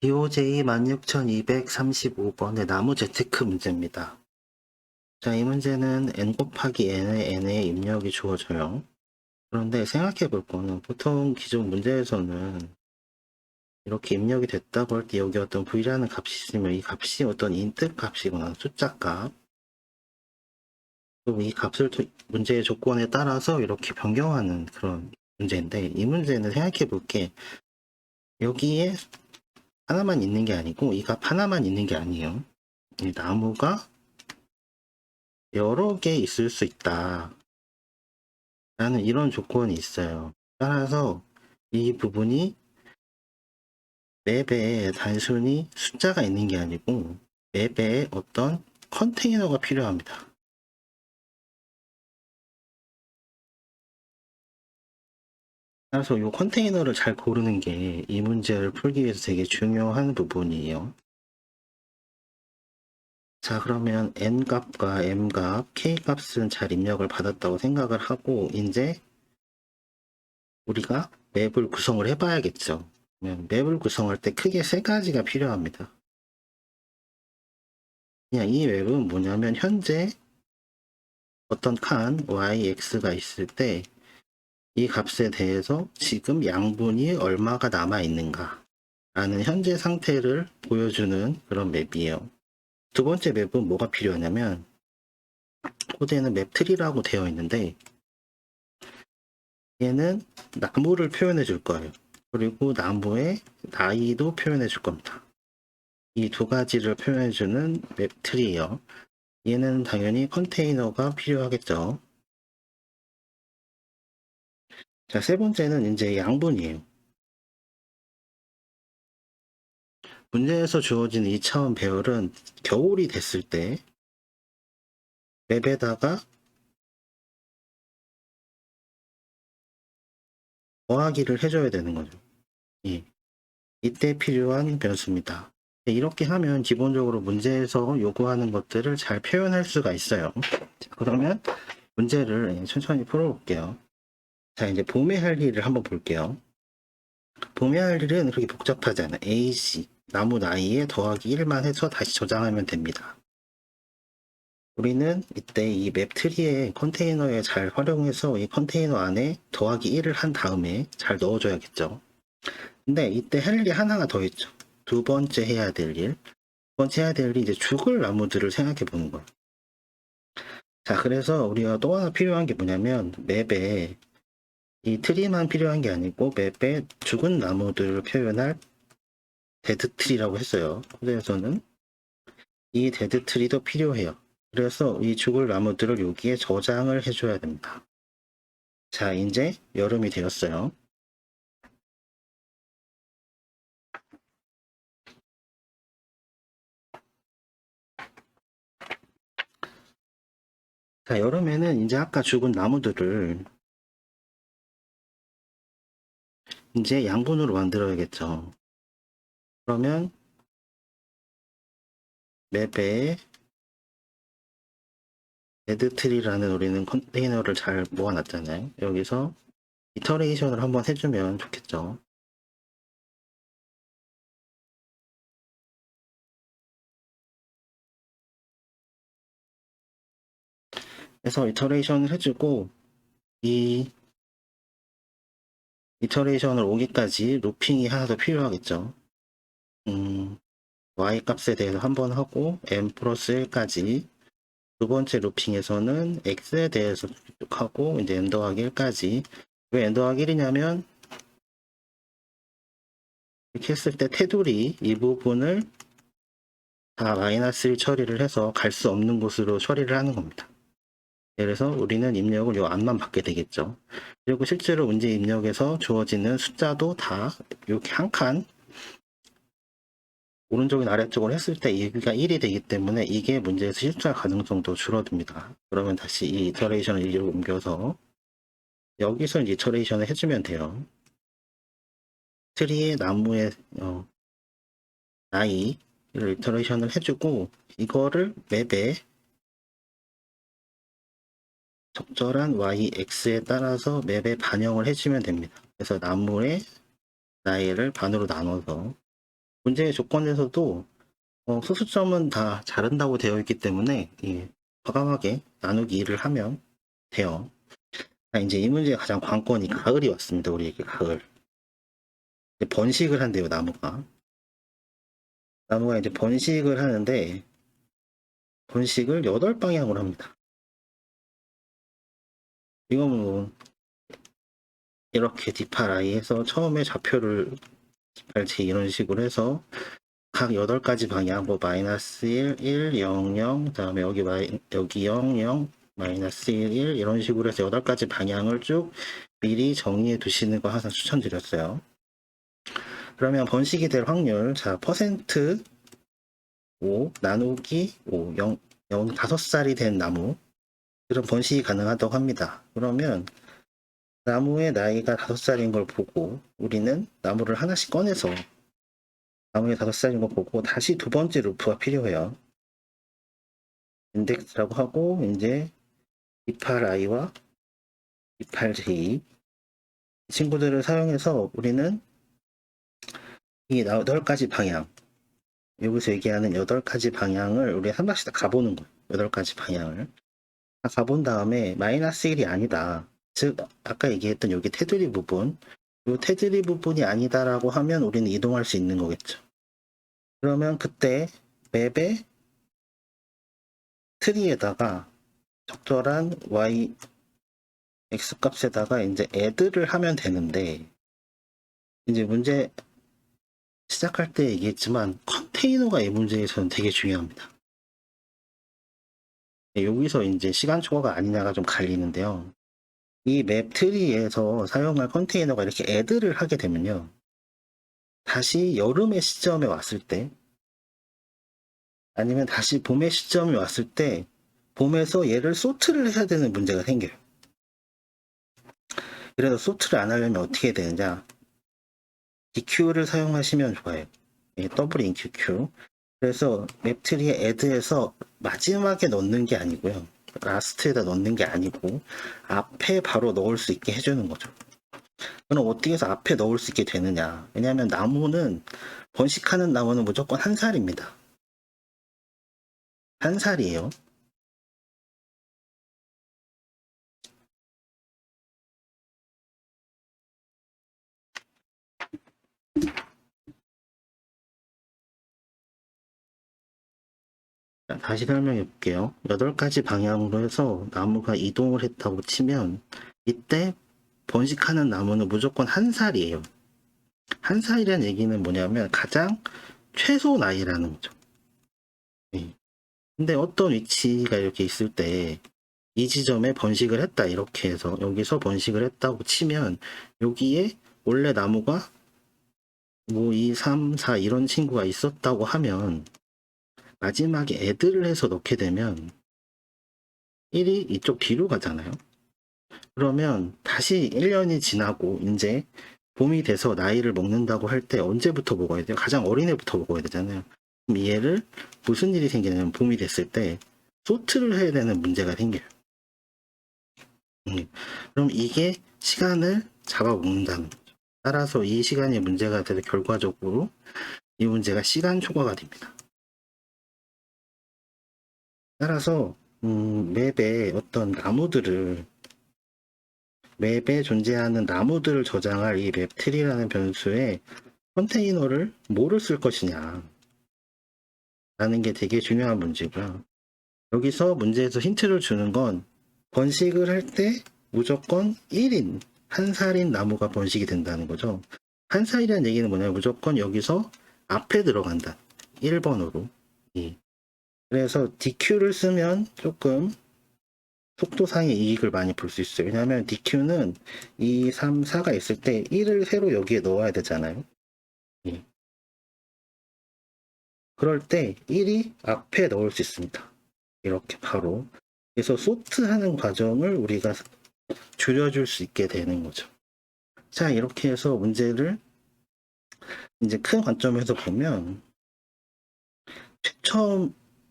DOJ 16235번의 나무 재테크 문제입니다. 자, 이 문제는 n 곱하기 n의 n의 입력이 주어져요. 그런데 생각해 볼 거는 보통 기존 문제에서는 이렇게 입력이 됐다고 할 때 여기 어떤 v라는 값이 있으면 이 값이 어떤 인트 값이거나 숫자 값, 그리고 이 값을 문제의 조건에 따라서 이렇게 변경하는 그런 문제인데, 이 문제는 생각해 볼 게 여기에 하나만 있는 게 아니고 이 값 하나만 있는 게 아니에요. 이 나무가 여러 개 있을 수 있다 라는 이런 조건이 있어요. 따라서 이 부분이 맵에 단순히 숫자가 있는 게 아니고 맵에 어떤 컨테이너가 필요합니다. 따라서 이 컨테이너를 잘 고르는 게 이 문제를 풀기 위해서 되게 중요한 부분이에요. 자, 그러면 n값과 m값, k값은 잘 입력을 받았다고 생각을 하고 이제 우리가 맵을 구성을 해봐야겠죠. 맵을 구성할 때 크게 세 가지가 필요합니다. 그냥 이 맵은 뭐냐면 현재 어떤 칸 y, x가 있을 때 이 값에 대해서 지금 양분이 얼마가 남아 있는가 라는 현재 상태를 보여주는 그런 맵이에요. 두 번째 맵은 뭐가 필요하냐면 코드에는 맵트리라고 되어 있는데 얘는 나무를 표현해 줄 거예요. 그리고 나무의 나이도 표현해 줄 겁니다. 이 두 가지를 표현해 주는 맵트리예요. 얘는 당연히 컨테이너가 필요하겠죠. 자, 세 번째는 이제 양분이에요. 문제에서 주어진 2차원 배열은 겨울이 됐을 때 맵에다가 더하기를 해줘야 되는 거죠. 예. 이때 필요한 변수입니다. 이렇게 하면 기본적으로 문제에서 요구하는 것들을 잘 표현할 수가 있어요. 자, 그러면 문제를 천천히 풀어볼게요. 자, 이제 봄에 할 일을 한번 볼게요. 봄에 할 일은 그렇게 복잡하지 않아요. AC, 나무 나이에 더하기 1만 해서 다시 저장하면 됩니다. 우리는 이때 이 맵트리의 컨테이너에 잘 활용해서 이 컨테이너 안에 더하기 1을 한 다음에 잘 넣어줘야겠죠. 근데 이때 할 일이 하나가 더 있죠. 두 번째 해야 될 일. 두 번째 해야 될 일이 이제 죽을 나무들을 생각해 보는 거예요. 자, 그래서 우리가 또 하나 필요한 게 뭐냐면 맵에 이 트리만 필요한 게 아니고 맵에 죽은 나무들을 표현할 데드트리라고 했어요. 코드에서는 이 데드트리도 필요해요. 그래서 이 죽을 나무들을 여기에 저장을 해줘야 됩니다. 자, 이제 여름이 되었어요. 자, 여름에는 이제 아까 죽은 나무들을 이제 양분으로 만들어야겠죠. 그러면 맵에 데드트리라는 우리는 컨테이너를 잘 모아놨잖아요. 여기서 이터레이션을 한번 해주면 좋겠죠. 그래서 이터레이션을 해주고 이 이터레이션을 오기까지 루핑이 하나 더 필요하겠죠. y 값에 대해서 한번 하고 n 플러스 1까지 두 번째 루핑에서는 x에 대해서 하고 이제 n 더하기 1까지 왜 n 더하기 1이냐면 이렇게 했을 때 테두리 이 부분을 다 마이너스 1 처리를 해서 갈 수 없는 곳으로 처리를 하는 겁니다. 그래서 우리는 입력을 요 안만 받게 되겠죠. 그리고 실제로 문제 입력에서 주어지는 숫자도 다 이렇게 한 칸 오른쪽이나 아래쪽으로 했을 때 여기가 1이 되기 때문에 이게 문제에서 실수할 가능성도 줄어듭니다. 그러면 다시 이 이터레이션을 1로 옮겨서 여기서 이제 이터레이션을 해주면 돼요. 트리의 나무의 나이를 이터레이션을 해주고 이거를 맵에 적절한 y, x에 따라서 맵에 반영을 해주면 됩니다. 그래서 나무의 나이를 반으로 나눠서 문제의 조건에서도 소수점은 다 자른다고 되어 있기 때문에 과감하게 나누기 2를 하면 돼요. 자, 이제 이 문제의 가장 관건이 가을이 왔습니다. 우리에게 가을. 이제 번식을 한대요, 나무가. 나무가 이제 번식을 하는데 번식을 8방향으로 합니다. 이건 뭐 이렇게 D8I 해서 처음에 좌표를 D8J 이런 식으로 해서 각 8가지 방향, 뭐 마이너스 1, 1, 0, 0, 그 다음에 여기 0, 0, 마이너스 1, 1 이런 식으로 해서 8가지 방향을 쭉 미리 정리해 두시는 거 항상 추천드렸어요. 그러면 번식이 될 확률, 자, 퍼센트 5 나누기 5, 0, 5살이 된 나무, 그런 번식이 가능하다고 합니다. 그러면 나무의 나이가 5살인 걸 보고 우리는 나무를 하나씩 꺼내서 나무의 5살인 걸 보고 다시 두 번째 루프가 필요해요. 인덱스라고 하고 이제 28i와 28j 친구들을 사용해서 우리는 이 8가지 방향, 여기서 얘기하는 8가지 방향을 우리 한 번씩 다 가보는 거예요. 8가지 방향을 다 가본 다음에 마이너스 1이 아니다, 즉 아까 얘기했던 여기 테두리 부분, 이 테두리 부분이 아니다라고 하면 우리는 이동할 수 있는 거겠죠. 그러면 그때 맵의 트리에다가 적절한 y x 값에다가 이제 add를 하면 되는데, 이제 문제 시작할 때 얘기했지만 컨테이너가 이 문제에서는 되게 중요합니다. 여기서 이제 시간 초과가 아니냐가 좀 갈리는데요. 이 맵 트리에서 사용할 컨테이너가 이렇게 add를 하게 되면요, 다시 여름의 시점에 왔을 때 아니면 다시 봄의 시점에 왔을 때 봄에서 얘를 소트를 해야 되는 문제가 생겨요. 그래서 소트를 안 하려면 어떻게 되느냐, DQ를 사용하시면 좋아요. 더블 인큐. 그래서 맵트리에 add해서 마지막에 넣는 게 아니고요, 라스트에다 넣는 게 아니고 앞에 바로 넣을 수 있게 해주는 거죠. 그럼 어떻게 해서 앞에 넣을 수 있게 되느냐, 왜냐하면 나무는, 번식하는 나무는 무조건 한 살입니다. 한 살이에요. 자, 다시 설명해 볼게요. 8가지 방향으로 해서 나무가 이동을 했다고 치면 이때 번식하는 나무는 무조건 한 살이에요. 한 살이라는 얘기는 뭐냐면 가장 최소 나이라는 거죠. 네. 근데 어떤 위치가 이렇게 있을 때 이 지점에 번식을 했다, 이렇게 해서 여기서 번식을 했다고 치면 여기에 원래 나무가 뭐 2, 3, 4 이런 친구가 있었다고 하면 마지막에 애들을 해서 넣게 되면 1이 이쪽 뒤로 가잖아요. 그러면 다시 1년이 지나고 이제 봄이 돼서 나이를 먹는다고 할 때 언제부터 먹어야 돼요? 가장 어린 애부터 먹어야 되잖아요. 그럼 얘를 무슨 일이 생기냐면 봄이 됐을 때 소트를 해야 되는 문제가 생겨요. 그럼 이게 시간을 잡아먹는다는 거죠. 따라서 이 시간이 문제가 돼서 결과적으로 이 문제가 시간 초과가 됩니다. 따라서 맵에 어떤 나무들을, 맵에 존재하는 나무들을 저장할 이 맵트리라는 변수에 컨테이너를 뭐를 쓸 것이냐 라는 게 되게 중요한 문제고요. 여기서 문제에서 힌트를 주는 건 번식을 할 때 무조건 1인, 한 살인 나무가 번식이 된다는 거죠. 한 살이라는 얘기는 뭐냐면 무조건 여기서 앞에 들어간다. 1번으로. 그래서 DQ를 쓰면 조금 속도상의 이익을 많이 볼 수 있어요. 왜냐하면 DQ는 2, 3, 4가 있을 때 1을 새로 여기에 넣어야 되잖아요. 그럴 때 1이 앞에 넣을 수 있습니다. 이렇게 바로. 그래서 소트하는 과정을 우리가 줄여줄 수 있게 되는 거죠. 자, 이렇게 해서 문제를 이제 큰 관점에서 보면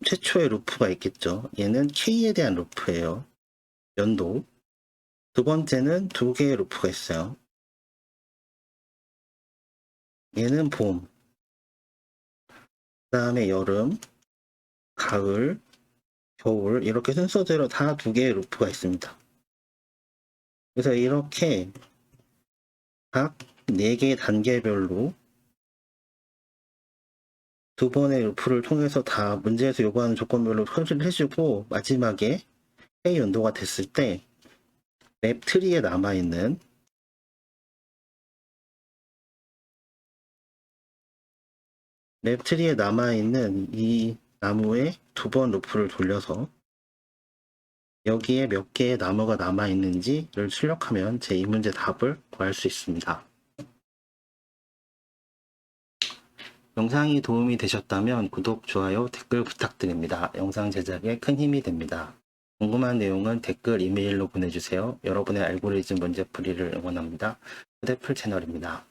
최초의 루프가 있겠죠. 얘는 K에 대한 루프예요. 연도. 두 번째는 두 개의 루프가 있어요. 얘는 봄. 다음에 여름, 가을, 겨울 이렇게 순서대로 다 2개의 루프가 있습니다. 그래서 이렇게 각 4개의 단계별로 2번의 루프를 통해서 다 문제에서 요구하는 조건별로 표시를 해주고 마지막에 회의 연도가 됐을 때 맵 트리에 남아있는 이 나무에 2번 루프를 돌려서 여기에 몇 개의 나무가 남아있는지를 출력하면 제 이 문제 답을 구할 수 있습니다. 영상이 도움이 되셨다면 구독, 좋아요, 댓글 부탁드립니다. 영상 제작에 큰 힘이 됩니다. 궁금한 내용은 댓글, 이메일로 보내주세요. 여러분의 알고리즘 문제풀이를 응원합니다. 휴대풀 채널입니다.